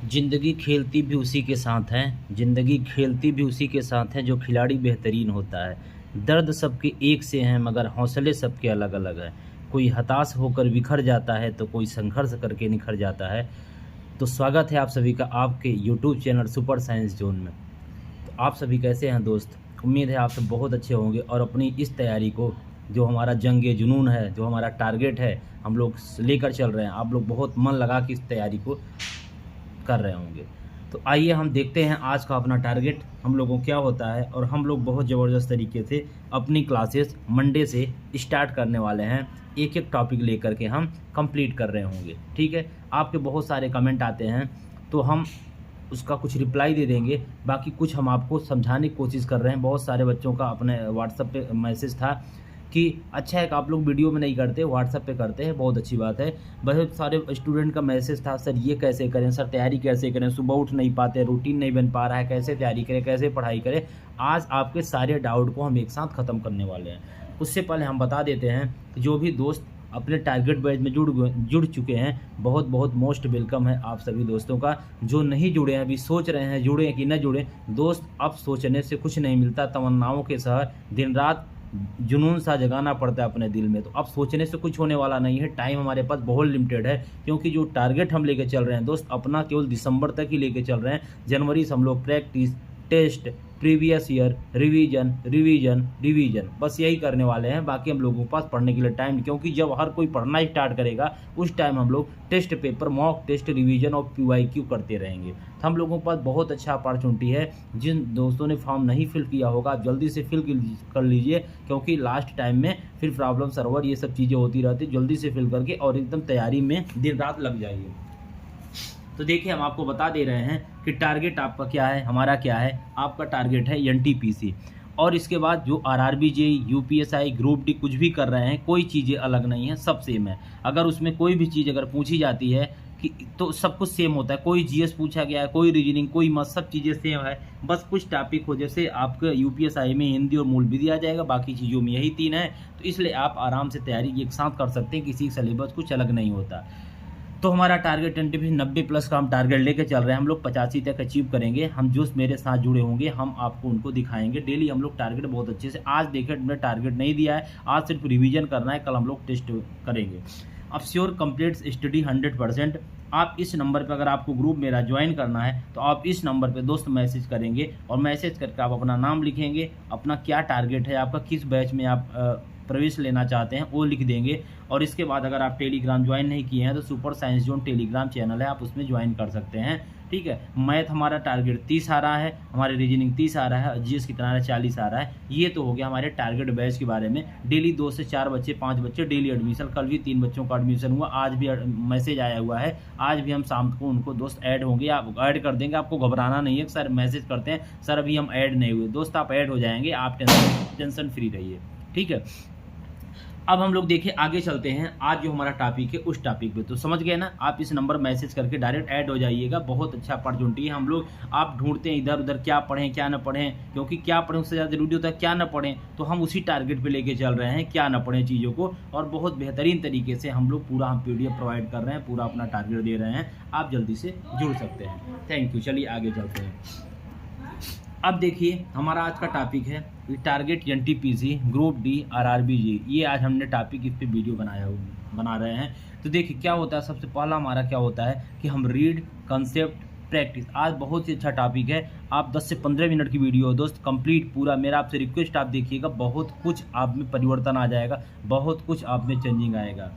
ज़िंदगी खेलती भी उसी के साथ है, ज़िंदगी खेलती भी उसी के साथ है जो खिलाड़ी बेहतरीन होता है। दर्द सबके एक से हैं मगर हौसले सबके अलग-अलग हैं। कोई हताश होकर बिखर जाता है तो कोई संघर्ष करके निखर जाता है। तो स्वागत है आप सभी का आपके YouTube channel super science zone में। तो आप सभी कैसे हैं दोस्त? उम्मीद है आप सब बहुत अच्छे होंगे और अपनी इस तैयारी को, जो हमारा जंग-ए-जुनून है, जो हमारा टारगेट है, हम लोग लेकर चल रहे हैं। आप लोग बहुत मन लगा के इस तैयारी को कर रहे होंगे। तो आइए हम देखते हैं आज का अपना टारगेट हम लोगों को क्या होता है। और हम लोग बहुत ज़बरदस्त तरीके से अपनी क्लासेस मंडे से स्टार्ट करने वाले हैं। एक एक टॉपिक लेकर के हम कंप्लीट कर रहे होंगे, ठीक है। आपके बहुत सारे कमेंट आते हैं तो हम उसका कुछ रिप्लाई दे देंगे, बाकी कुछ हम आपको समझाने की कोशिश कर रहे हैं। बहुत सारे बच्चों का अपने व्हाट्सएप पे मैसेज था कि अच्छा है कि आप लोग वीडियो में नहीं करते, व्हाट्सएप पे करते हैं, बहुत अच्छी बात है। बहुत सारे स्टूडेंट का मैसेज था, सर ये कैसे करें, सर तैयारी कैसे करें, सुबह उठ नहीं पाते, रूटीन नहीं बन पा रहा है, कैसे तैयारी करें, कैसे पढ़ाई करें। आज आपके सारे डाउट को हम एक साथ ख़त्म करने वाले हैं। उससे पहले हम बता देते हैं कि जो भी दोस्त अपने टारगेट बैच में जुड़ चुके हैं, बहुत बहुत मोस्ट वेलकम है आप सभी दोस्तों का। जो नहीं जुड़े हैं, अभी सोच रहे हैं जुड़े कि न जुड़े, दोस्त अब सोचने से कुछ नहीं मिलता। तमन्नाओं के शहर, दिन रात जुनून सा जगाना पड़ता है अपने दिल में। तो अब सोचने से कुछ होने वाला नहीं है, टाइम हमारे पास बहुत लिमिटेड है। क्योंकि जो टारगेट हम लेके चल रहे हैं दोस्त, अपना केवल दिसंबर तक ही लेके चल रहे हैं। जनवरी से हम लोग practice, test, previous year, revision revision revision, बस यही करने वाले हैं। बाकी हम लोगों के पास पढ़ने के लिए टाइम नहीं, क्योंकि जब हर कोई पढ़ना स्टार्ट करेगा उस टाइम हम लोग test paper, mock test, revision और PYQ करते रहेंगे। तो हम लोगों के पास बहुत अच्छा अपॉर्चुनिटी है। जिन दोस्तों ने फॉर्म नहीं फिल किया होगा, आप जल्दी से फिल कर लीजिए, क्योंकि लास्ट टाइम में फिर प्रॉब्लम, सर्वर, ये सब चीज़ें होती रहती। जल्दी से फिल करके और एकदम तैयारी में दिन रात लग जाइए। तो देखिए, हम आपको बता दे रहे हैं कि टारगेट आपका क्या है, हमारा क्या है। आपका टारगेट है NTPC, और इसके बाद जो RRB JEE, UPSI, group D कुछ भी कर रहे हैं, कोई चीज़ें अलग नहीं है, सब सेम है। अगर उसमें कोई भी चीज़ अगर पूछी जाती है कि तो सब कुछ सेम होता है। कोई GS पूछा गया है, कोई रीजनिंग, कोई मत, सब चीज़ें सेम है। बस कुछ टॉपिक हो, जैसे आपके UPSI में हिंदी और मूल भी दिया जाएगा, बाकी चीज़ों में यही 3 है। तो इसलिए आप आराम से तैयारी एक साथ कर सकते हैं, किसी सिलेबस कुछ अलग नहीं होता। तो हमारा टारगेट 90+ का हम टारगेट लेके चल रहे हैं। हम लोग 85 तक अचीव करेंगे। हम जो मेरे साथ जुड़े होंगे, हम आपको उनको दिखाएंगे डेली। हम लोग टारगेट बहुत अच्छे से, आज देखिए हमने टारगेट नहीं दिया है, आज सिर्फ रिवीजन करना है, कल हम लोग टेस्ट करेंगे। अब श्योर कंप्लीट स्टडी 100%। आप इस नंबर पर, अगर आपको ग्रुप मेरा ज्वाइन करना है तो आप इस नंबर पे दोस्त मैसेज करेंगे, और मैसेज करके आप अपना नाम लिखेंगे, अपना क्या टारगेट है आपका, किस बैच में आप प्रवेश लेना चाहते हैं वो लिख देंगे। और इसके बाद अगर आप टेलीग्राम ज्वाइन नहीं किए हैं तो super science zone Telegram channel है, आप उसमें ज्वाइन कर सकते हैं, ठीक है। मैथ हमारा टारगेट 30 आ रहा है, हमारे रीजनिंग 30 आ रहा है, GS कितना है 40 आ रहा है। ये तो हो गया हमारे टारगेट बैच के बारे में। डेली 2 से 4 बच्चे, 5 बच्चे डेली एडमिशन। कल भी 3 बच्चों का एडमिशन हुआ, आज भी मैसेज आया हुआ है। आज भी हम शाम को उनको दोस्त ऐड होंगे, आप ऐड कर देंगे। आपको घबराना नहीं है, सर मैसेज करते हैं सर अभी हम ऐड नहीं हुए, दोस्त आप ऐड हो जाएंगे, आप टेंशन फ्री रहिए, ठीक है। अब हम लोग देखिए आगे चलते हैं। आज जो हमारा टॉपिक है उस टॉपिक पे तो समझ गए ना। आप इस नंबर मैसेज करके डायरेक्ट ऐड हो जाइएगा। बहुत अच्छा अपॉर्चुनिटी है। हम लोग, आप ढूंढते हैं इधर उधर क्या पढ़ें क्या ना पढ़ें, क्योंकि क्या पढ़ें उससे ज़्यादा जरूरी होता है क्या ना पढ़ें। तो हम उसी टारगेट पे लेके चल रहे हैं, क्या ना पढ़ें चीज़ों को, और बहुत बेहतरीन तरीके से हम लोग पूरा हम PDF प्रोवाइड कर रहे हैं, पूरा अपना टारगेट दे रहे हैं। आप जल्दी से जुड़ सकते हैं। Thank you. चलिए आगे चलते हैं। अब देखिए हमारा आज का टॉपिक है target NTPC, group D, RRB JEE। ये आज हमने टॉपिक इस पे वीडियो बना रहे हैं। तो देखिए क्या होता है, सबसे पहला हमारा क्या होता है कि हम रीड, कंसेप्ट, प्रैक्टिस। आज बहुत ही अच्छा टॉपिक है। आप 10 से 15 मिनट की वीडियो हो दोस्त, कंप्लीट पूरा। मेरा आपसे रिक्वेस्ट, आप देखिएगा, बहुत कुछ आप में परिवर्तन आ जाएगा, बहुत कुछ आप में चेंजिंग आएगा।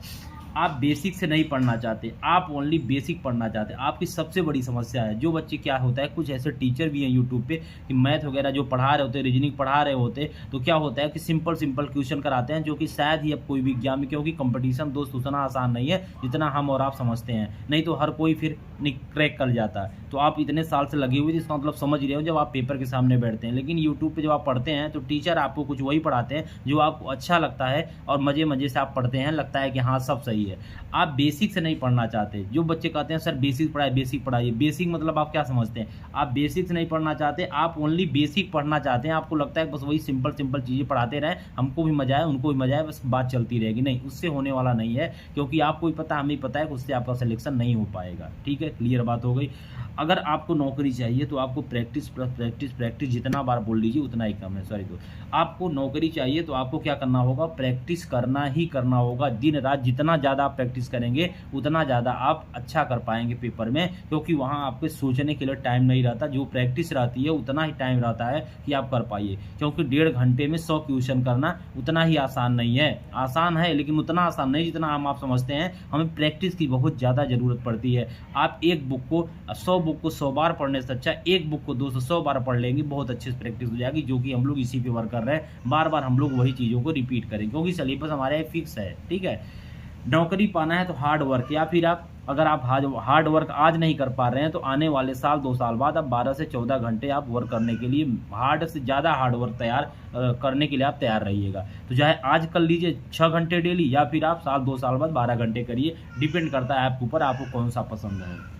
आप बेसिक से नहीं पढ़ना चाहते, आप ओनली बेसिक पढ़ना चाहते हैं। आपकी सबसे बड़ी समस्या है। जो बच्चे, क्या होता है, कुछ ऐसे टीचर भी हैं यूट्यूब पे कि मैथ वगैरह जो पढ़ा रहे होते हैं, रीजनिंग पढ़ा रहे होते, तो क्या होता है कि सिंपल क्वेश्चन कराते हैं, जो कि शायद ही अब कोई भी एग्जाम में, क्योंकि कंपटीशन दोस्त उतना आसान नहीं है जितना हम और आप समझते हैं। नहीं तो हर कोई फिर क्रैक कर जाता है। तो आप इतने साल से लगे हुए, इसका मतलब समझ रहे हो जब आप पेपर के सामने बैठते हैं। लेकिन यूट्यूब पे जब आप पढ़ते हैं तो टीचर आपको कुछ वही पढ़ाते हैं जो आपको अच्छा लगता है, और मज़े मज़े से आप पढ़ते हैं, लगता है कि हाँ सब सही है। आप बेसिक से नहीं पढ़ना चाहते, जो बच्चे कहते हैं सर बेसिक पढ़ाइए, बेसिक पढ़ाइए, बेसिक मतलब आप क्या समझते हैं? आप बेसिक से नहीं पढ़ना चाहते, आप ओनली बेसिक पढ़ना चाहते हैं। आपको लगता है बस वही सिंपल सिंपल चीज़ें पढ़ाते रहें, हमको भी मजा आए, उनको भी मजा आए, बस बात चलती रहेगी। नहीं, उससे होने वाला नहीं है, क्योंकि आपको भी पता, हमें पता है कि उससे आपका सिलेक्शन नहीं हो पाएगा। ठीक है, क्लियर बात हो गई। अगर आपको नौकरी चाहिए तो आपको प्रैक्टिस प्लस प्रैक्टिस, प्रैक्टिस जितना बार बोल लीजिए उतना ही कम है, सॉरी। तो आपको नौकरी चाहिए तो आपको क्या करना होगा? प्रैक्टिस करना ही करना होगा। दिन रात जितना ज़्यादा आप प्रैक्टिस करेंगे उतना ज़्यादा आप अच्छा कर पाएंगे पेपर में, क्योंकि वहाँ आपके सोचने के लिए टाइम नहीं रहता। जो प्रैक्टिस रहती है उतना ही टाइम रहता है कि आप कर पाइए, क्योंकि 1.5 घंटे में 100 क्वेश्चन करना उतना ही आसान नहीं है। आसान है लेकिन उतना आसान नहीं जितना हम आप समझते हैं। हमें प्रैक्टिस की बहुत ज़्यादा ज़रूरत पड़ती है। आप एक बुक को 100 बुक को 100 बार पढ़ने से अच्छा एक बुक को 200 बार पढ़ लेंगे, बहुत अच्छे से प्रैक्टिस हो जाएगी। जो कि हम लोग इसी पे वर्क कर रहे हैं, बार बार हम लोग वही चीज़ों को रिपीट करें, क्योंकि सिलेबस हमारे फिक्स है। ठीक है, नौकरी पाना है तो हार्ड वर्क, या फिर आप अगर आप हार्ड वर्क आज नहीं कर पा रहे हैं तो आने वाले साल 2 साल बाद आप 12 से 14 घंटे आप वर्क करने के लिए हार्ड से ज़्यादा हार्ड वर्क करने के लिए आप तैयार रहिएगा। तो चाहे आज कर लीजिए 6 घंटे डेली, या फिर आप साल 2 साल बाद 12 घंटे करिए, डिपेंड करता है आपके ऊपर, आपको कौन सा पसंद है।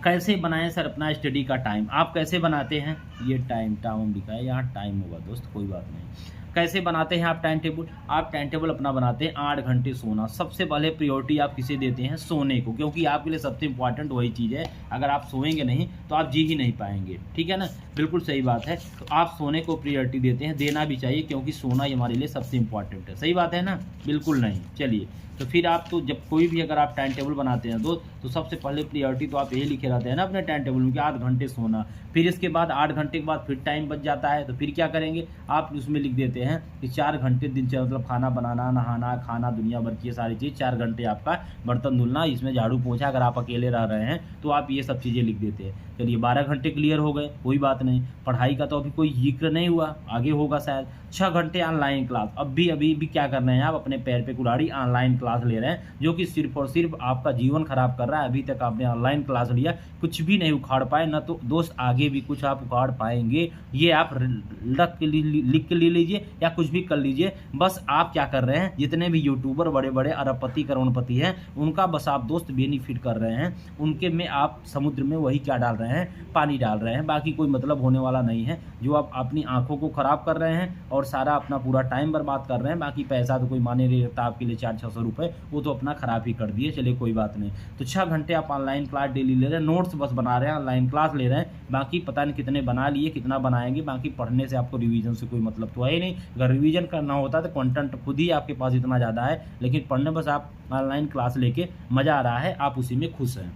कैसे बनाएं सर अपना स्टडी का टाइम? आप कैसे बनाते हैं? ये टाइम लिखा है यहाँ, टाइम होगा दोस्त, कोई बात नहीं। कैसे बनाते हैं आप टाइम टेबल? आप टाइम टेबल अपना बनाते हैं 8 घंटे सोना। सबसे पहले प्रायोरिटी आप किसे देते हैं? सोने को, क्योंकि आपके लिए सबसे इंपॉर्टेंट वही चीज़ है। अगर आप सोएंगे नहीं तो आप जी ही नहीं पाएंगे। ठीक है ना, बिल्कुल सही बात है। तो आप सोने को प्रायोरिटी देते हैं, देना भी चाहिए, क्योंकि सोना ही हमारे लिए सबसे इंपॉर्टेंट है। सही बात है ना? बिल्कुल नहीं। चलिए, तो फिर आप तो जब कोई भी अगर आप टाइम टेबल बनाते हैं दोस्त, तो सबसे पहले प्रायोरिटी तो आप यही लिखे रहते हैं ना अपने टाइम टेबल में कि 8 घंटे सोना। फिर इसके बाद 8 घंटे के बाद फिर टाइम बच जाता है, तो फिर क्या करेंगे? आप उसमें लिख देते हैं कि 4 घंटे दिनचर्या, मतलब खाना बनाना, नहाना, खाना, दुनिया भर की ये सारी चीज़, 4 घंटे आपका बर्तन धुलना, इसमें झाड़ू पोछा, अगर आप अकेले रह रहे हैं तो आप ये सब चीज़ें लिख देते हैं। चलिए 12 घंटे क्लियर हो गए, कोई बात नहीं। पढ़ाई का तो अभी कोई जिक्र नहीं हुआ, आगे होगा शायद। 6 घंटे ऑनलाइन क्लास, अभी भी क्या कर रहे हैं आप? अपने पैर पे कुल्हाड़ी ऑनलाइन क्लास ले रहे हैं, जो कि सिर्फ और सिर्फ आपका जीवन खराब कर रहा है। अभी तक आपने ऑनलाइन क्लास लिया, कुछ भी नहीं उखाड़ पाए, ना तो दोस्त आगे भी कुछ आप उखाड़ पाएंगे। ये आप लिख के ले लीजिए या कुछ भी कर लीजिए। बस आप क्या कर रहे हैं? जितने भी यूट्यूबर बड़े बड़े अरबपति करोड़पति हैं, उनका बस आप दोस्त बेनिफिट कर रहे हैं। उनके में आप समुद्र में वही क्या डाल रहे हैं? पानी डाल रहे हैं। बाकी कोई मतलब होने वाला नहीं है। जो आप अपनी आंखों को खराब कर रहे हैं और सारा अपना पूरा टाइम बर्बाद कर रहे हैं। बाकी पैसा तो कोई माने नहीं रखता आपके लिए, 400-600 रुपये, वो तो अपना खराब ही कर दिए। चलिए कोई बात नहीं। तो 6 घंटे आप ऑनलाइन क्लास डेली ले रहे हैं, नोट्स बस बना रहे हैं, ऑनलाइन क्लास ले रहे हैं। बाकी पता नहीं कितने बना लिए, कितना बनाएंगे। बाकी पढ़ने से आपको रिवीजन से कोई मतलब तो है ही नहीं। अगर रिवीजन करना होता तो कंटेंट खुद ही आपके पास इतना ज़्यादा है, लेकिन पढ़ने बस आप ऑनलाइन क्लास लेके मज़ा आ रहा है, आप उसी में खुश हैं।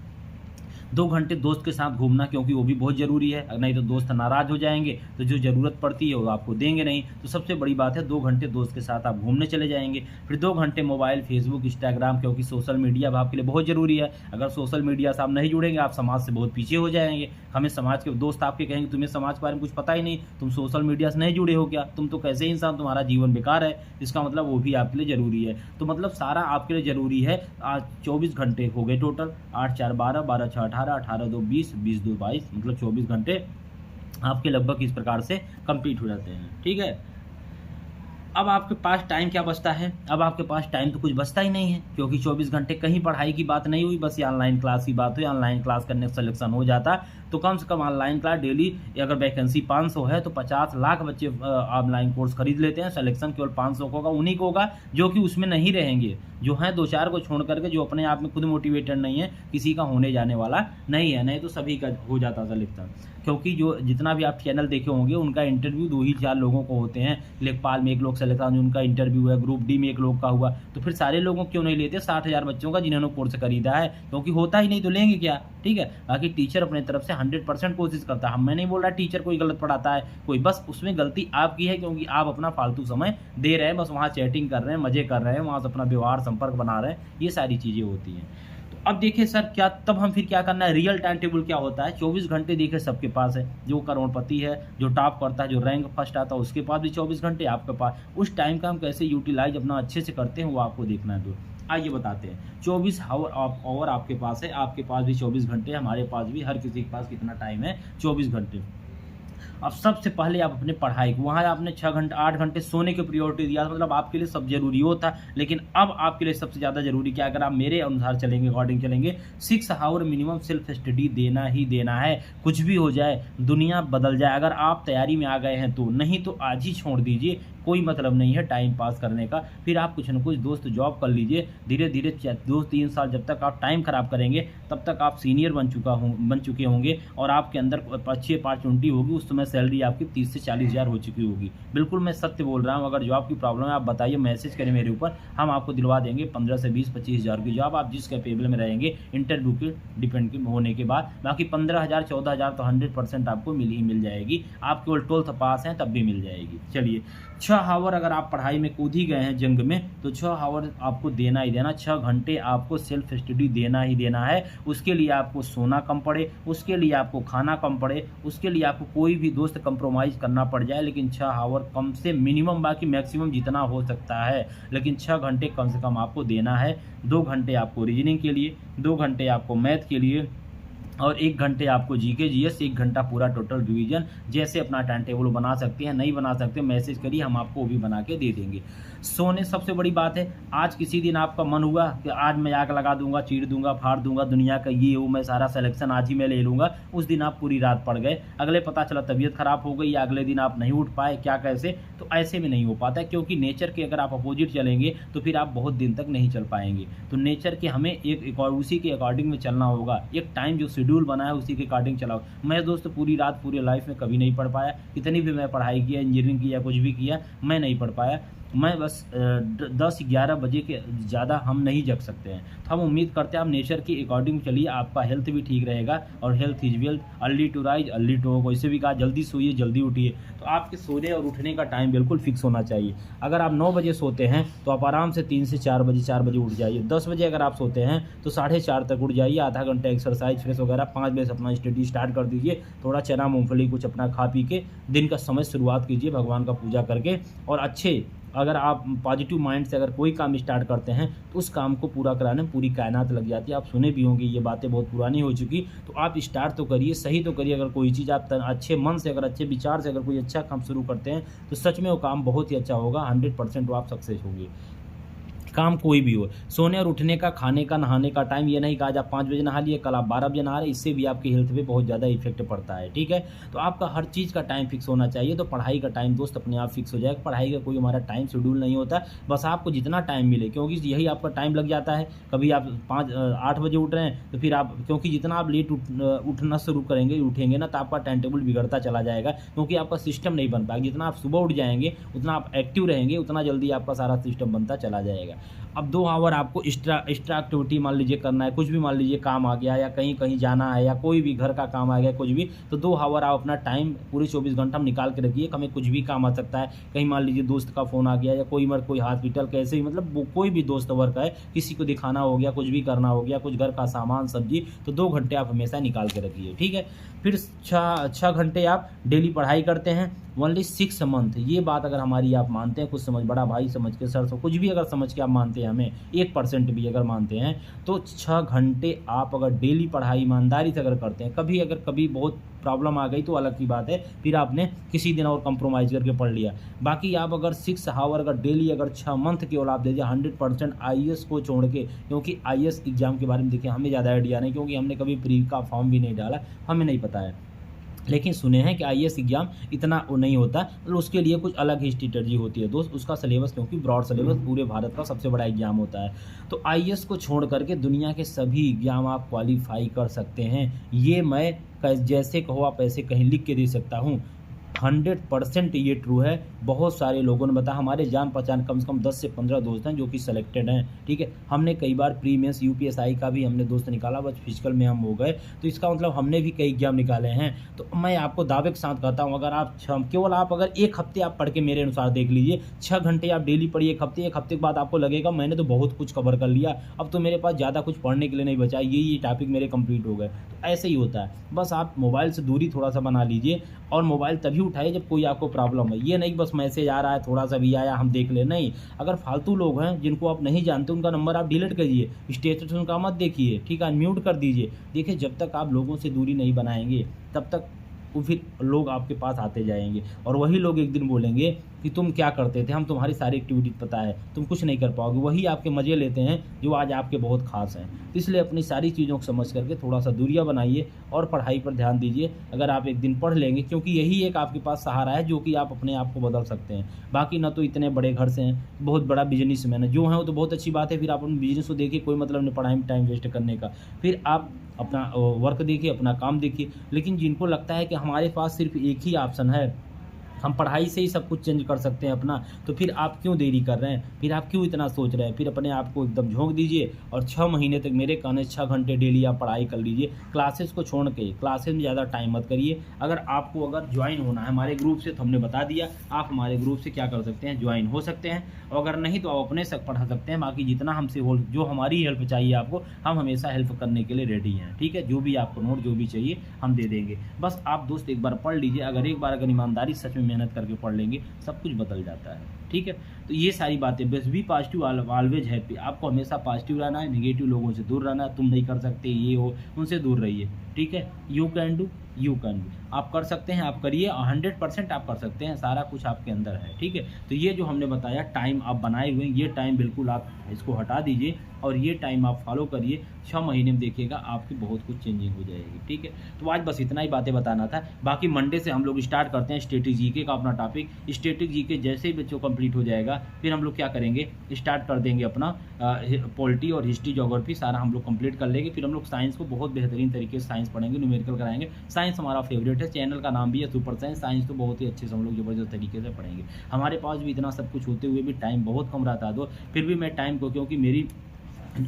2 घंटे दोस्त के साथ घूमना, क्योंकि वो भी बहुत ज़रूरी है, नहीं तो दोस्त नाराज़ हो जाएंगे, तो जो ज़रूरत पड़ती है वो आपको देंगे नहीं। तो सबसे बड़ी बात है 2 घंटे दोस्त के साथ आप घूमने चले जाएंगे। फिर 2 घंटे मोबाइल, फेसबुक, इंस्टाग्राम, क्योंकि सोशल मीडिया अब आपके लिए बहुत ज़रूरी है। अगर सोशल मीडिया से आप नहीं जुड़ेंगे, आप समाज से बहुत पीछे हो जाएंगे। हमें समाज के दोस्त आपके कहेंगे तुम्हें समाज के बारे में कुछ पता ही नहीं, तुम सोशल मीडिया से नहीं जुड़े हो क्या, तुम तो कैसे इंसान, तुम्हारा जीवन बेकार है। इसका मतलब वो भी आपके लिए ज़रूरी है। तो मतलब सारा आपके लिए ज़रूरी है। आज 24 घंटे हो गए टोटल, 8 4 12, 12 6 18, 18 2 20, 20 2 22, मतलब 24 घंटे आपके लगभग इस प्रकार से कंप्लीट हो जाते हैं। ठीक है, अब आपके पास टाइम क्या बचता है? अब आपके पास टाइम तो कुछ बचता ही नहीं है, क्योंकि 24 घंटे कहीं पढ़ाई की बात नहीं हुई, बस ये ऑनलाइन क्लास की बात हुई। ऑनलाइन क्लास करने से सिलेक्शन हो जाता तो कम से कम ऑनलाइन क्लास डेली, अगर वैकेंसी 500 है तो 50 लाख बच्चे ऑनलाइन कोर्स खरीद लेते हैं। सिलेक्शन केवल 500 को होगा, उन्हीं को होगा जो कि उसमें नहीं रहेंगे। जो हैं 2-4 को छोड़ करके, जो अपने आप में खुद मोटिवेटेड नहीं है, किसी का होने जाने वाला नहीं है। नहीं तो सभी का हो जाता सिलेक्शन, क्योंकि जो जितना भी आप चैनल देखे होंगे उनका इंटरव्यू 2 ही 4 लोगों को होते हैं। लेखपाल में 1 लोग सिलेक्शन, उनका इंटरव्यू है। ग्रुप डी में 1 लोग का हुआ, तो फिर सारे लोगों क्यों नहीं लेते? 60,000 बच्चों का जिन्होंने कोर्स खरीदा है, क्योंकि होता ही नहीं तो लेंगे क्या? ठीक है, बाकी टीचर अपने तरफ से 100% कोशिश करता है। मैं नहीं बोल रहा टीचर कोई गलत पढ़ाता है, कोई, बस उसमें गलती आपकी है, क्योंकि आप अपना फालतू समय दे रहे हैं, बस वहाँ चैटिंग कर रहे हैं, मजे कर रहे हैं, वहाँ से अपना व्यवहार संपर्क बना रहे हैं, ये सारी चीज़ें होती हैं। अब देखिए सर, क्या तब हम फिर क्या करना है? रियल टाइम टेबल क्या होता है? 24 घंटे देखिए सबके पास है। जो करोड़पति है, जो टॉप करता है, जो रैंक फर्स्ट आता है, उसके पास भी 24 घंटे, आपके पास। उस टाइम का हम कैसे यूटिलाइज अपना अच्छे से करते हैं, वो आपको देखना है दोस्त। आइए बताते हैं। 24 आवर आपके पास है, आपके पास भी 24 घंटे, हमारे पास भी, हर किसी के पास कितना टाइम है? 24 घंटे। अब सबसे पहले आप अपने पढ़ाई को, वहाँ आपने 6 घंटे 8 घंटे सोने की प्रायोरिटी दिया, मतलब आपके लिए सब ज़रूरी हो था, लेकिन अब आपके लिए सबसे ज़्यादा ज़रूरी क्या है? अगर आप मेरे अनुसार चलेंगे, अकॉर्डिंग चलेंगे, 6 आवर मिनिमम सेल्फ स्टडी देना ही देना है। कुछ भी हो जाए, दुनिया बदल जाए, अगर आप तैयारी में आ गए हैं तो, नहीं तो आज ही छोड़ दीजिए, कोई मतलब नहीं है टाइम पास करने का। फिर आप कुछ न कुछ दोस्त जॉब कर लीजिए, धीरे धीरे 2-3 साल जब तक आप टाइम ख़राब करेंगे, तब तक आप सीनियर बन चुके होंगे और आपके अंदर अच्छी अपॉर्चुनिटी होगी। उस समय सैलरी आपकी 30 से 40 हज़ार हो चुकी होगी। बिल्कुल मैं सत्य बोल रहा हूँ। अगर जॉब की प्रॉब्लम है, आप बताइए, मैसेज करें मेरे ऊपर, हम आपको दिलवा देंगे 15 से 20-25 हज़ार की जॉब, आप जिस कैपेबल में रहेंगे इंटरव्यू के डिपेंड होने के बाद। बाकी 15 हज़ार 14 हज़ार तो 100% आपको मिल जाएगी। आप केवल 12th पास हैं तब भी मिल जाएगी। चलिए, 6 आवर अगर आप पढ़ाई में कूद ही गए हैं जंग में, तो 6 आवर आपको देना ही देना, 6 घंटे आपको सेल्फ स्टडी देना ही देना है। उसके लिए आपको सोना कम पड़े, उसके लिए आपको खाना कम पड़े, उसके लिए आपको कोई भी दोस्त कंप्रोमाइज़ करना पड़ जाए, लेकिन 6 आवर कम से मिनिमम, बाकी मैक्सिमम जितना हो सकता है, लेकिन 6 घंटे कम से कम आपको देना है। 2 घंटे आपको रीजनिंग के लिए, 2 घंटे आपको मैथ के लिए और 1 घंटे आपको जीके जीएस, 1 घंटा पूरा टोटल रिवीजन। जैसे अपना टाइम टेबल बना सकते हैं, नहीं बना सकते मैसेज करिए, हम आपको वो भी बना के दे देंगे। सोने सबसे बड़ी बात है, आज किसी दिन आपका मन हुआ कि आज मैं आग लगा दूंगा, चीर दूंगा, फाड़ दूंगा, दुनिया का ये वो, मैं सारा सिलेक्शन आज ही मैं ले लूँगा, उस दिन आप पूरी रात पड़ गए, अगले पता चला तबीयत खराब हो गई या अगले दिन आप नहीं उठ पाए, क्या कैसे, तो ऐसे में नहीं हो पाता है, क्योंकि नेचर के अगर आप अपोजिट चलेंगे तो फिर आप बहुत दिन तक नहीं चल पाएंगे। तो नेचर के हमें उसी के अकॉर्डिंग में चलना होगा। एक टाइम जो शेड्यूल बना है उसी के अकॉर्डिंग चलाओ। मैं दोस्त पूरी रात पूरी लाइफ में कभी नहीं पढ़ पाया, कितनी भी मैं पढ़ाई किया, इंजीनियरिंग किया, कुछ भी किया, मैं नहीं पढ़ पाया। मैं बस 10-11 बजे के ज़्यादा हम नहीं जग सकते हैं। तो हम उम्मीद करते हैं आप नेचर के अकॉर्डिंग चलिए, आपका हेल्थ भी ठीक रहेगा। और health is wealth, early to rise early to walk, वैसे भी कहा जल्दी सोइए जल्दी उठिए। तो आपके सोने और उठने का टाइम बिल्कुल फिक्स होना चाहिए। अगर आप 9 बजे सोते हैं तो आप आराम से 3 से 4 बजे उठ जाइए। 10 बजे अगर आप सोते हैं तो 4:30 तक उठ जाइए, आधा घंटा एक्सरसाइज फ्रेश वगैरह, 5 बजे से अपना स्टडी स्टार्ट कर दीजिए। थोड़ा चना मूंगफली कुछ अपना खा पी के दिन का समय शुरुआत कीजिए भगवान का पूजा करके। और अच्छे, अगर आप पॉजिटिव माइंड से अगर कोई काम स्टार्ट करते हैं तो उस काम को पूरा कराने में पूरी कायनात लग जाती है। आप सुने भी होंगे, ये बातें बहुत पुरानी हो चुकी, तो आप स्टार्ट तो करिए, सही तो करिए। अगर कोई चीज़ आप अच्छे मन से, अगर अच्छे विचार से अगर कोई अच्छा काम शुरू करते हैं तो सच में वो काम बहुत ही अच्छा होगा, 100% वो आप सक्सेस होंगे। काम कोई भी हो, सोने और उठने का, खाने का, नहाने का टाइम, ये नहीं कहा आज आप 5 बजे नहा लिए, कल आप 12 बजे नहा रहे, इससे भी आपकी हेल्थ पे बहुत ज़्यादा इफेक्ट पड़ता है। ठीक है, तो आपका हर चीज़ का टाइम फिक्स होना चाहिए। तो पढ़ाई का टाइम दोस्त अपने आप फिक्स हो जाएगा। पढ़ाई का कोई हमारा टाइम शेड्यूल नहीं होता, बस आपको जितना टाइम मिले, क्योंकि यही आपका टाइम लग जाता है। कभी आप 8 बजे उठ रहे हैं तो फिर आप, क्योंकि जितना आप लेट उठना शुरू उठेंगे ना, तो आपका टाइम टेबल बिगड़ता चला जाएगा, क्योंकि आपका सिस्टम नहीं बन पाएगा। जितना आप सुबह उठ जाएंगे, उतना आप एक्टिव रहेंगे, उतना जल्दी आपका सारा सिस्टम बनता चला जाएगा। अब 2 आवर आपको एक्स्ट्रा एक्टिविटी मान लीजिए करना है, कुछ भी मान लीजिए काम आ गया, या कहीं जाना है, या कोई भी घर का काम आ गया, कुछ भी, तो 2 आवर आप अपना टाइम पूरे 24 घंटा में निकाल के रखिए। हमें कुछ भी काम आ सकता है, कहीं मान लीजिए दोस्त का फ़ोन आ गया, या कोई हॉस्पिटल, कैसे भी, मतलब कोई भी दोस्त वर्क है, किसी को दिखाना हो गया, कुछ भी करना हो गया, कुछ घर का सामान सब्जी, तो 2 घंटे आप हमेशा निकाल के रखिए। ठीक है, फिर 6 घंटे आप डेली पढ़ाई करते हैं, ओनली 6 मंथ। ये बात अगर हमारी आप मानते हैं, कुछ समझ, बड़ा भाई समझ के, सर कुछ भी अगर समझ के आप मानते हैं, हमें 1% भी अगर मानते हैं, तो 6 घंटे आप अगर डेली पढ़ाई ईमानदारी से अगर करते हैं, कभी बहुत प्रॉब्लम आ गई तो अलग की बात है, फिर आपने किसी दिन और कंप्रोमाइज़ करके पढ़ लिया। बाकी आप अगर 6 आवर अगर डेली अगर 6 मंथ केवल आप दे दिए 100% आईएएस को छोड़ के, क्योंकि आईएएस एग्जाम के बारे में देखिए हमें ज़्यादा आइडिया नहीं, क्योंकि हमने कभी प्री का फॉर्म भी नहीं डाला, हमें नहीं पता है। लेकिन सुने हैं कि आईएएस एग्जाम इतना वो नहीं होता, मतलब उसके लिए कुछ अलग ही स्ट्रेटजी होती है दोस्त, उसका सिलेबस, क्योंकि ब्रॉड सिलेबस पूरे भारत का सबसे बड़ा एग्जाम होता है। तो आईएएस को छोड़ करके दुनिया के सभी एग्जाम आप क्वालिफाई कर सकते हैं। ये मैं जैसे कहो आप ऐसे कहीं लिख के दे सकता हूँ, 100% ये ट्रू है। बहुत सारे लोगों ने बताया, हमारे जान पहचान कम से कम 10 से 15 दोस्त हैं जो कि सिलेक्टेड हैं। ठीक है, हमने कई बार प्री मेंस यूपीएसआई का भी हमने दोस्त निकाला, बस फिजिकल में हम हो गए, तो इसका मतलब हमने भी कई एग्जाम निकाले हैं। तो मैं आपको दावे के साथ कहता हूँ, अगर आप केवल आप अगर 1 हफ्ते आप पढ़ के मेरे अनुसार देख लीजिए, 6 घंटे आप डेली पढ़िए, 1 हफ्ते के बाद आपको लगेगा मैंने तो बहुत कुछ कवर कर लिया, अब तो मेरे पास ज़्यादा कुछ पढ़ने के लिए नहीं बचा, ये टॉपिक मेरे कंप्लीट हो गए। तो ऐसे ही होता है, बस आप मोबाइल से दूरी थोड़ा सा बना लीजिए, और मोबाइल तभी उठाइए जब कोई आपको प्रॉब्लम है। ये नहीं बस मैसेज आ रहा है, थोड़ा सा भी आया हम देख ले, नहीं। अगर फालतू लोग हैं जिनको आप नहीं जानते, उनका नंबर आप डिलीट करिए, स्टेटस उनका मत देखिए, ठीक है, म्यूट कर दीजिए। देखिए, जब तक आप लोगों से दूरी नहीं बनाएंगे, तब तक वो फिर लोग आपके पास आते जाएंगे और वही लोग एक दिन बोलेंगे कि तुम क्या करते थे, हम तुम्हारी सारी एक्टिविटी पता है, तुम कुछ नहीं कर पाओगे। वही आपके मज़े लेते हैं जो आज आपके बहुत खास हैं। तो इसलिए अपनी सारी चीज़ों को समझ करके थोड़ा सा दूरियां बनाइए और पढ़ाई पर ध्यान दीजिए। अगर आप एक दिन पढ़ लेंगे, क्योंकि यही एक आपके पास सहारा है जो कि आप अपने आप को बदल सकते हैं। बाकी ना तो इतने बड़े घर से हैं, बहुत बड़ा बिजनेसमैन है जो है वो तो बहुत अच्छी बात है, फिर आप अपने बिजनेस को देखिए, कोई मतलब नहीं पढ़ाई में टाइम वेस्ट करने का। फिर आप अपना वर्क देखिए, अपना काम देखिए। लेकिन जिनको लगता है कि हमारे पास सिर्फ एक ही ऑप्शन है, हम पढ़ाई से ही सब कुछ चेंज कर सकते हैं अपना, तो फिर आप क्यों देरी कर रहे हैं, फिर आप क्यों इतना सोच रहे हैं। फिर अपने आप को एकदम झोंक दीजिए और 6 महीने तक मेरे कहने 6 घंटे डेली आप पढ़ाई कर लीजिए। क्लासेस को छोड़ के, क्लासेस में ज़्यादा टाइम मत करिए। अगर आपको अगर ज्वाइन होना है हमारे ग्रुप से, तो हमने बता दिया, आप हमारे ग्रुप से क्या कर सकते हैं, ज्वाइन हो सकते हैं। और अगर नहीं तो आप अपने से पढ़ा सकते हैं। बाकी जितना हमसे हो, जो हमारी हेल्प चाहिए आपको, हम हमेशा हेल्प करने के लिए रेडी हैं। ठीक है, जो भी आपको नोट जो भी चाहिए हम दे देंगे। बस आप दोस्त एक बार पढ़ लीजिए। अगर एक बार अगर ईमानदारी सच में मेहनत करके पढ़ लेंगे, सब कुछ बदल जाता है। ठीक है, तो ये सारी बातें, बस बी पॉजिटिव, ऑलवेज हैप्पी। आपको हमेशा पॉजिटिव रहना है, नेगेटिव लोगों से दूर रहना है। तुम नहीं कर सकते, ये हो, उनसे दूर रहिए। ठीक है, you can do, you can do. आप कर सकते हैं, आप करिए, 100% आप कर सकते हैं। सारा कुछ आपके अंदर है। ठीक है, तो ये जो हमने बताया टाइम आप बनाए हुए हैं, ये टाइम बिल्कुल आप इसको हटा दीजिए और ये टाइम आप फॉलो करिए। 6 महीने में देखिएगा आपकी बहुत कुछ चेंजिंग हो जाएगी। ठीक है, तो आज बस इतना ही बातें बताना था। बाकी मंडे से हम लोग स्टार्ट करते हैं स्टैटिक जीके का अपना टॉपिक। स्टैटिक जीके जैसे ही बच्चों कंप्लीट हो जाएगा, फिर हम लोग क्या करेंगे, स्टार्ट कर देंगे अपना पॉलिटी और हिस्ट्री, ज्योग्राफी सारा हम लोग कंप्लीट कर लेंगे। फिर हम लोग साइंस को बहुत बेहतरीन तरीके से साइंस पढ़ेंगे, न्यूमेरिकल कराएंगे। साइंस हमारा फेवरेट है, चैनल का नाम भी है सुपर साइंस। साइंस तो बहुत ही अच्छे से हम लोग जबरदस्त तरीके से पढ़ेंगे। हमारे पास भी इतना सब कुछ होते हुए भी टाइम बहुत कम रहता है, तो फिर भी मैं टाइम को, क्योंकि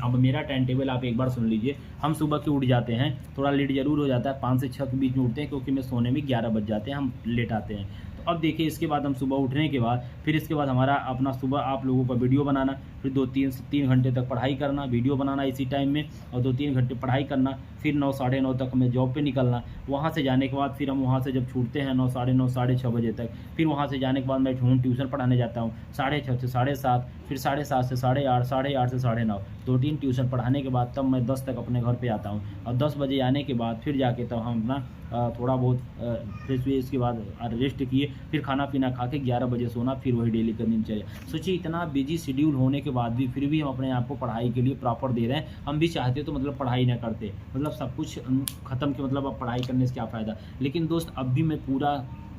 अब मेरा टाइम टेबल आप एक बार सुन लीजिए। हम सुबह के उठ जाते हैं, थोड़ा लेट जरूर हो जाता है, 5 से 6 के बीच में उठते हैं, क्योंकि मैं सोने में 11 बज जाते हैं, हम लेट आते हैं। तो अब देखिए, इसके बाद हम सुबह उठने के बाद फिर इसके बाद हमारा अपना सुबह आप लोगों का वीडियो बनाना, फिर 2-3 घंटे तक पढ़ाई करना, वीडियो बनाना इसी टाइम में, और 2-3 घंटे पढ़ाई करना। फिर 9 साढ़े 9 तक हमें जॉब पे निकलना। वहाँ से जाने के बाद फिर हम वहाँ से जब छूटते हैं 9 साढ़े 9 साढ़े 6 बजे तक, फिर वहाँ से जाने के बाद मैं ट्यूशन पढ़ाने जाता हूँ 6:30 से 7:30, फिर 7:30 से 8:30, 8:30 से 9:30, 2-3 ट्यूशन पढ़ाने के बाद तब मैं 10 तक अपने घर पे आता हूँ। और 10 बजे आने के बाद फिर जाके तब हम अपना थोड़ा बहुत फ्रेश हुए, इसके बाद रेस्ट किए, फिर खाना पीना खा के 11 बजे सोना, फिर वही डेली का दिनचर्या। सोचिए, इतना बिजी शेड्यूल होने के बाद भी फिर भी हम अपने आप को पढ़ाई के लिए प्रॉपर दे रहे हैं। हम भी चाहते तो मतलब पढ़ाई ना करते, मतलब सब कुछ ख़त्म के, मतलब अब पढ़ाई करने से क्या फ़ायदा। लेकिन दोस्त अब भी मैं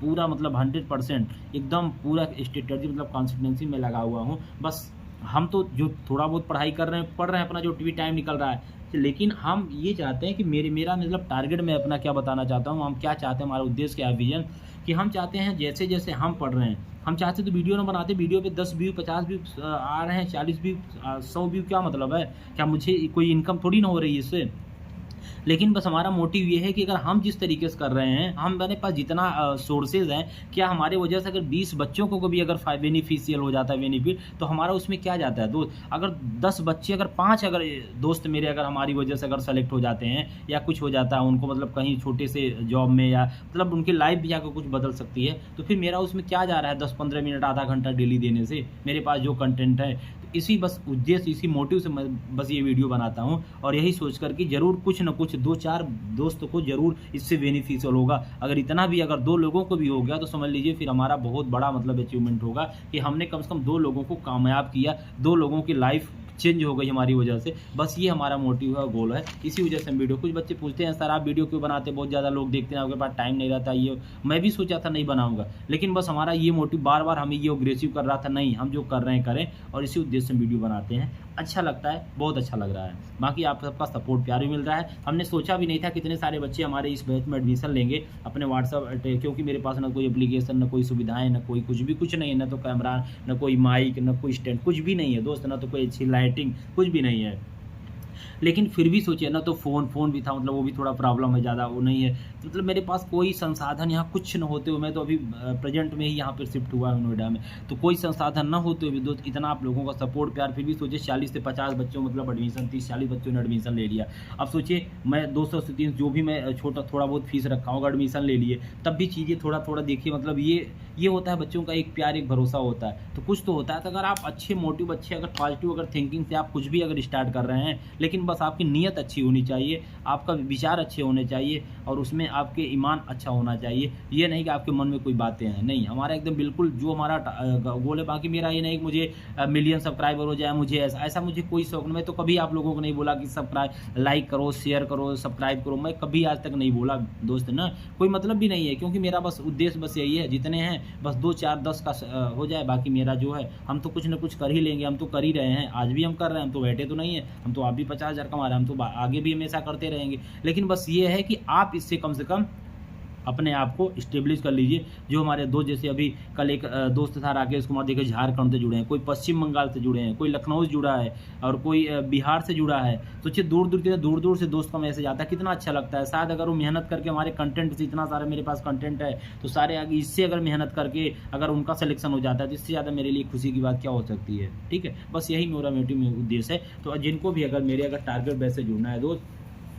पूरा मतलब 100% एकदम पूरा स्ट्रेटजी, मतलब कॉन्सिस्टेंसी में लगा हुआ हूँ। बस हम तो जो थोड़ा बहुत पढ़ाई कर रहे हैं, पढ़ रहे हैं, अपना जो टीवी टाइम निकल रहा है, लेकिन हम ये चाहते हैं कि मेरा मतलब टारगेट मैं अपना क्या बताना चाहता हूँ, हम क्या चाहते हैं, हमारा उद्देश्य क्या है, विजन, कि हम चाहते हैं जैसे जैसे हम पढ़ रहे हैं, हम चाहते तो वीडियो ना बनाते, वीडियो पे 10 व्यू 50 व्यू आ रहे हैं, 40 व्यू 100 व्यू, क्या मतलब है, क्या मुझे कोई इनकम थोड़ी ना हो रही है इससे। लेकिन बस हमारा मोटिव ये है कि अगर हम जिस तरीके से कर रहे हैं, हमारे पास जितना सोर्सेज हैं, क्या हमारे वजह से अगर 20 बच्चों को भी अगर बेनिफिशियल हो जाता है बेनिफिट, तो हमारा उसमें क्या जाता है दोस्त। अगर 10 बच्चे, अगर 5 अगर दोस्त मेरे अगर हमारी वजह से अगर सेलेक्ट हो जाते हैं, या कुछ हो जाता है उनको, मतलब कहीं छोटे से जॉब में, या मतलब उनकी लाइफ भी जाकर कुछ बदल सकती है, तो फिर मेरा उसमें क्या जा रहा है 10-15 मिनट आधा घंटा डेली देने से, मेरे पास जो कंटेंट है। तो इसी बस उद्देश्य, इसी मोटिव से मैं बस ये वीडियो बनाता हूँ, और यही सोच कर कि ज़रूर कुछ न कुछ 2-4 दोस्तों को ज़रूर इससे बेनिफिशियल होगा। अगर इतना भी अगर 2 लोगों को भी हो गया, तो समझ लीजिए फिर हमारा बहुत बड़ा मतलब अचीवमेंट होगा कि हमने कम से कम 2 लोगों को कामयाब किया, 2 लोगों की लाइफ चेंज हो गई हमारी वजह से। बस ये हमारा मोटिव है, गोल है। इसी वजह से हम वीडियो, कुछ बच्चे पूछते हैं सर आप वीडियो क्यों बनाते, बहुत ज़्यादा लोग देखते हैं, आपके पास टाइम नहीं रहता। ये मैं भी सोचा था नहीं बनाऊंगा, लेकिन बस हमारा ये मोटिव बार बार हमें ये अग्रेसिव कर रहा था, नहीं हम जो कर रहे हैं करें, और इसी उद्देश्य से वीडियो बनाते हैं। अच्छा लगता है, बहुत अच्छा लग रहा है। बाकी आप सबका सपोर्ट प्यार भी मिल रहा है। हमने सोचा भी नहीं था कितने सारे बच्चे हमारे इस बैच में एडमिशन लेंगे अपने व्हाट्सअप, क्योंकि मेरे पास ना कोई एप्लीकेशन, ना कोई सुविधाएं, ना कोई कुछ नहीं है, ना तो कैमरा, ना कोई माइक, ना कोई स्टैंड, कुछ भी नहीं है दोस्त, ना तो कोई अच्छी लाइटिंग, कुछ भी नहीं है। लेकिन फिर भी सोचिए ना, तो फ़ोन भी था, मतलब वो भी थोड़ा प्रॉब्लम है, ज़्यादा वो नहीं है, मतलब मेरे पास कोई संसाधन यहाँ कुछ न होते हुए, मैं तो अभी प्रेजेंट में ही यहाँ पर शिफ्ट हुआ हूँ नोएडा में, तो कोई संसाधन ना होते हुए भी दोस्त इतना आप लोगों का सपोर्ट प्यार, फिर भी सोचिए 40 से 50 बच्चों मतलब एडमिशन, 30-40 बच्चों ने एडमिशन ले लिया। अब सोचिए मैं 200 से 300 जो भी मैं थोड़ा बहुत फीस रखा होगा, एडमिशन ले लिए, तब भी चीज़ें थोड़ा देखिए, मतलब ये होता है बच्चों का एक प्यार, एक भरोसा होता है, तो कुछ तो होता है। तो अगर आप अच्छे मोटिव, अच्छे अगर पॉजिटिव अगर थिंकिंग से आप कुछ भी अगर स्टार्ट कर रहे हैं, लेकिन बस आपकी नीयत अच्छी होनी चाहिए, आपका विचार अच्छे होने चाहिए और उसमें आपके ईमान अच्छा होना चाहिए। ये नहीं कि आपके मन में कोई बातें हैं, नहीं, हमारा एकदम बिल्कुल जो हमारा गोल है। बाकी मेरा ये नहीं कि मुझे मिलियन सब्सक्राइबर हो जाए, मुझे ऐसा मुझे कोई शौक नहीं। मैं तो कभी आप लोगों को नहीं बोला कि सब्सक्राइब लाइक करो, शेयर करो, सब्सक्राइब करो, मैं कभी आज तक नहीं बोला दोस्त ना, कोई मतलब भी नहीं है, क्योंकि मेरा बस उद्देश्य बस यही है, जितने हैं बस 2 4 10 का हो जाए। बाकी मेरा जो है, हम तो कुछ ना कुछ कर ही लेंगे, हम तो कर ही रहे हैं, आज भी हम कर रहे हैं, हम तो बैठे तो नहीं है, हम तो आप भी 50,000 कमा रहे हैं, हम तो आगे भी हमेशा करते रहेंगे। लेकिन बस ये है कि आप इससे कम से कम अपने आप को इस्टेब्लिश कर लीजिए। जो हमारे दोस्त, जैसे अभी कल एक दोस्त था राकेश कुमार, देखिए झारखंड से जुड़े हैं, कोई पश्चिम बंगाल से जुड़े हैं, कोई लखनऊ से जुड़ा है और कोई बिहार से जुड़ा है। सोचिए दूर दूर से दोस्त का मैसेज आता है, कितना अच्छा लगता है। शायद अगर वो मेहनत करके हमारे कंटेंट से, इतना सारा मेरे पास कंटेंट है, तो सारे आगे इससे अगर मेहनत करके अगर उनका सिलेक्शन हो जाता है तो इससे ज़्यादा मेरे लिए खुशी की बात क्या हो सकती है। ठीक है, बस यही मेरा मोटिव में उद्देश्य है। तो जिनको भी अगर टारगेट बेस से जुड़ना है दोस्त,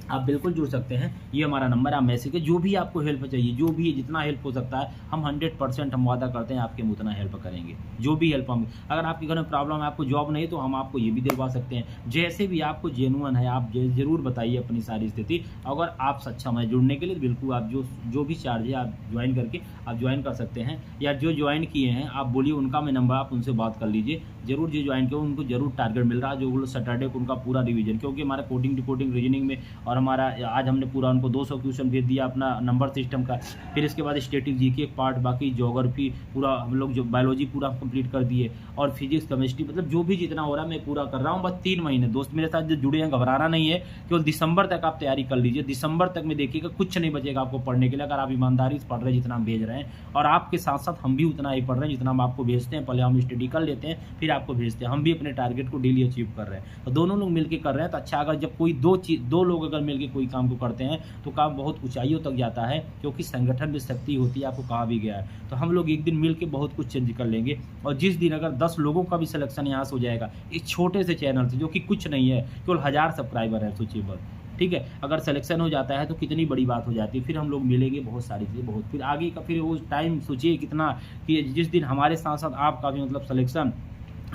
आप बिल्कुल जुड़ सकते हैं। ये हमारा नंबर है, आप मैसेज के जो भी आपको हेल्प चाहिए, जो भी जितना हेल्प हो सकता है, हम 100% हम वादा करते हैं आपके उतना हेल्प करेंगे। जो भी हेल्प हम, अगर आपके घर में प्रॉब्लम है, आपको जॉब नहीं, तो हम आपको ये भी दिलवा सकते हैं। जैसे भी आपको जेन्युइन है, आप ज़रूर बताइए अपनी सारी स्थिति। अगर आप सक्षम है जुड़ने के लिए, बिल्कुल आप जो भी चार्ज है आप ज्वाइन करके आप ज्वाइन कर सकते हैं। या जो ज्वाइन किए हैं आप बोलिए, उनका मैं नंबर, आप उनसे बात कर लीजिए। जरूर जो ज्वाइन किए उनको जरूर टारगेट मिल रहा है, जो सैटरडे को उनका पूरा रिवीजन, क्योंकि हमारा कोडिंग डिकोडिंग रीजनिंग में, और हमारा आज हमने पूरा उनको 200 क्वेश्चन भेज दिया अपना नंबर सिस्टम का। फिर इसके बाद स्टैटिक जीके एक पार्ट, बाकी ज्योग्राफी पूरा हम लोग, जो बायोलॉजी पूरा कंप्लीट कर दिए, और फिजिक्स केमिस्ट्री, मतलब जो भी जितना हो रहा है मैं पूरा कर रहा हूँ। बस 3 महीने दोस्त मेरे साथ जो जुड़े हैं, घबराना नहीं है, केवल दिसंबर तक आप तैयारी कर लीजिए। दिसंबर तक में देखिएगा कुछ नहीं बचेगा आपको पढ़ने के लिए, अगर आप ईमानदारी से पढ़ रहे हैं जितना हम भेज रहे हैं। और आपके साथ साथ हम भी उतना ही पढ़ रहे हैं जितना हम आपको भेजते हैं। पहले हम स्टडी कर लेते हैं, फिर आपको भेजते हैं। हम भी अपने टारगेट को डेली अचीव कर रहे हैं, तो दोनों लोग मिलकर कर रहे हैं। तो अच्छा, अगर जब कोई दो लोग अगर मिलकर कोई काम को करते हैं तो काम बहुत ऊंचाइयों तक जाता है, क्योंकि संगठन में शक्ति होती है, आपको कहा भी गया है। तो हम लोग एक दिन मिलकर बहुत कुछ चेंज कर लेंगे। और जिस दिन अगर 10 लोगों का भी सिलेक्शन यहाँ से हो जाएगा, इस छोटे से चैनल से, जो कि कुछ नहीं है, केवल 1000 सब्सक्राइबर है, सोचिए बस। ठीक है, अगर सिलेक्शन हो जाता है तो कितनी बड़ी बात हो जाती है। फिर हम लोग मिलेंगे, बहुत सारी चीज़ें, बहुत फिर आगे का, फिर वो टाइम सोचिए कितना, कि जिस दिन हमारे साथ साथ आपका भी मतलब सिलेक्शन,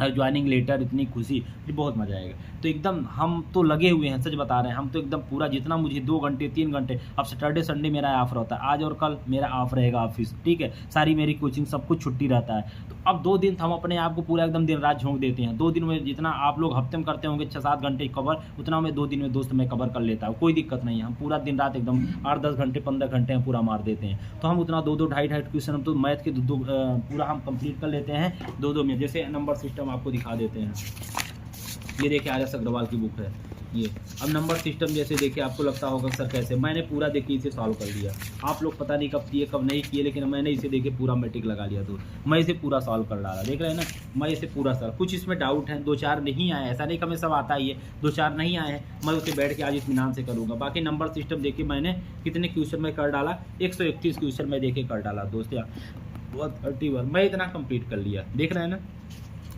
ज्वाइनिंग लेटर, इतनी खुशी, फिर बहुत मजा आएगा। तो एकदम हम तो लगे हुए हैं, सच बता रहे हैं, हम तो एकदम पूरा, जितना मुझे 2 घंटे 3 घंटे, अब सैटरडे संडे मेरा ऑफ रहता है, आज और कल मेरा ऑफ रहेगा ऑफिस। ठीक है, सारी मेरी कोचिंग सब कुछ छुट्टी रहता है। तो अब 2 दिन हम अपने आप को पूरा एकदम दिन रात झोंक देते हैं। 2 दिन में जितना आप लोग हफ्ते में करते होंगे 6-7 घंटे कवर, उतना मैं 2 दिन में दोस्त मैं कवर कर लेता हूँ, कोई दिक्कत नहीं है। हम पूरा दिन रात एकदम 8-10 घंटे 15 घंटे हम पूरा मार देते हैं। तो हम उतना 2-2 ढाई क्वेश्चन, हम तो मैथ के 2 पूरा हम कंप्लीट कर लेते हैं 2-2 में। जैसे नंबर सिस्टम आपको दिखा देते हैं, ये देखिए आर.एस. अग्रवाल की बुक है ये। अब नंबर सिस्टम जैसे देखिए, आपको लगता होगा सर कैसे, मैंने पूरा देखिए इसे सॉल्व कर लिया। आप लोग पता नहीं कब किए कब नहीं किए, लेकिन मैंने इसे देखे पूरा मैट्रिक लगा लिया। तो मैं इसे पूरा सॉल्व कर डाला, देख रहे हैं ना, मैं इसे पूरा सॉल्व। कुछ इसमें डाउट है, 2-4 नहीं आए, ऐसा नहीं कि हमें सब आता ही है, 2-4 नहीं आए हैं, मैं उसे बैठ के आज इत्मीनान से करूँगा। बाकी नंबर सिस्टम देखिए मैंने कितने क्वेश्चन में कर डाला, 131 क्वेश्चन में देखे कर डाला दोस्त यार, 31 मैं इतना कंप्लीट कर लिया, देख रहे हैं ना।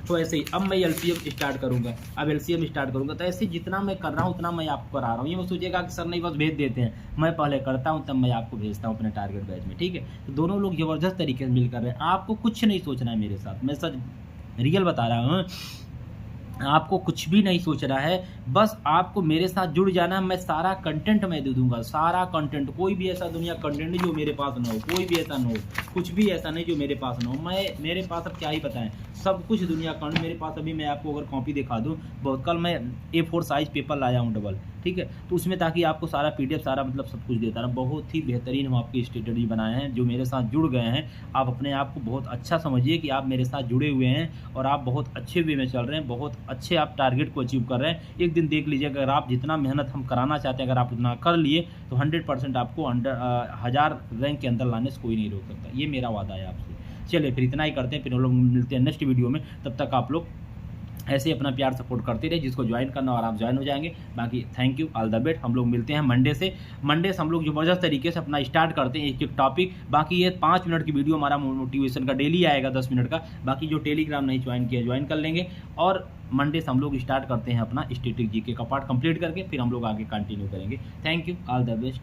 तो ऐसे ही अब मैं एलसीएम स्टार्ट करूंगा, अब एलसीएम स्टार्ट करूंगा। तो ऐसे जितना मैं कर रहा हूँ उतना मैं आपको करा रहा हूँ। ये मैं सोचिएगा कि सर नहीं बस भेज देते हैं, मैं पहले करता हूँ तब मैं आपको भेजता हूँ अपने टारगेट बैच में। ठीक है, तो दोनों लोग ज़बरदस्त तरीके से मिल कर रहे हैं। आपको कुछ नहीं सोचना है मेरे साथ, मैं सच रियल बता रहा हूँ, आपको कुछ भी नहीं सोचना है, बस आपको मेरे साथ जुड़ जाना। मैं सारा कंटेंट मैं दे दूंगा, सारा कंटेंट, कोई भी ऐसा दुनिया कंटेंट नहीं जो मेरे पास ना हो, कोई भी ऐसा ना हो, कुछ भी ऐसा नहीं जो मेरे पास ना हो। मेरे पास अब क्या ही बताएं, सब कुछ दुनिया कंटेंट मेरे पास। अभी मैं आपको अगर कॉपी दिखा दूं, बहुत कल मैं A4 साइज पेपर लाया हूं डबल, ठीक है, तो उसमें ताकि आपको सारा PDF सारा मतलब सब कुछ देता रहा। बहुत ही बेहतरीन हम आपकी स्ट्रेटजी बनाए हैं। जो मेरे साथ जुड़ गए हैं, आप अपने आप को बहुत अच्छा समझिए कि आप मेरे साथ जुड़े हुए हैं और आप बहुत अच्छे वे में चल रहे हैं, बहुत अच्छे आप टारगेट को अचीव कर रहे हैं। एक दिन देख लीजिए, अगर आप जितना मेहनत हम कराना चाहते हैं, अगर आप उतना कर लिए तो 100% आपको अंडर 1000 रैंक के अंदर लाने से कोई नहीं रोक सकता। ये मेरा वादा है आपसे। चलिए फिर इतना ही करते हैं, फिर हम लोग मिलते हैं नेक्स्ट वीडियो में। तब तक आप लोग ऐसे ही अपना प्यार सपोर्ट करते रहे, जिसको ज्वाइन करना और आप ज्वाइन हो जाएंगे। बाकी thank you, all the best. हम लोग मिलते हैं मंडे से हम लोग ज़बरदस्त तरीके से अपना स्टार्ट करते हैं एक टॉपिक। बाकी ये 5 मिनट की वीडियो हमारा मोटिवेशन का डेली आएगा 10 मिनट का। बाकी जो टेलीग्राम नहीं ज्वाइन किया ज्वाइन कर लेंगे। और मंडे से हम लोग स्टार्ट करते हैं अपना स्टैटिक जीके का पार्ट कंप्लीट करके, फिर हम लोग आगे कंटिन्यू करेंगे। Thank you, all the best.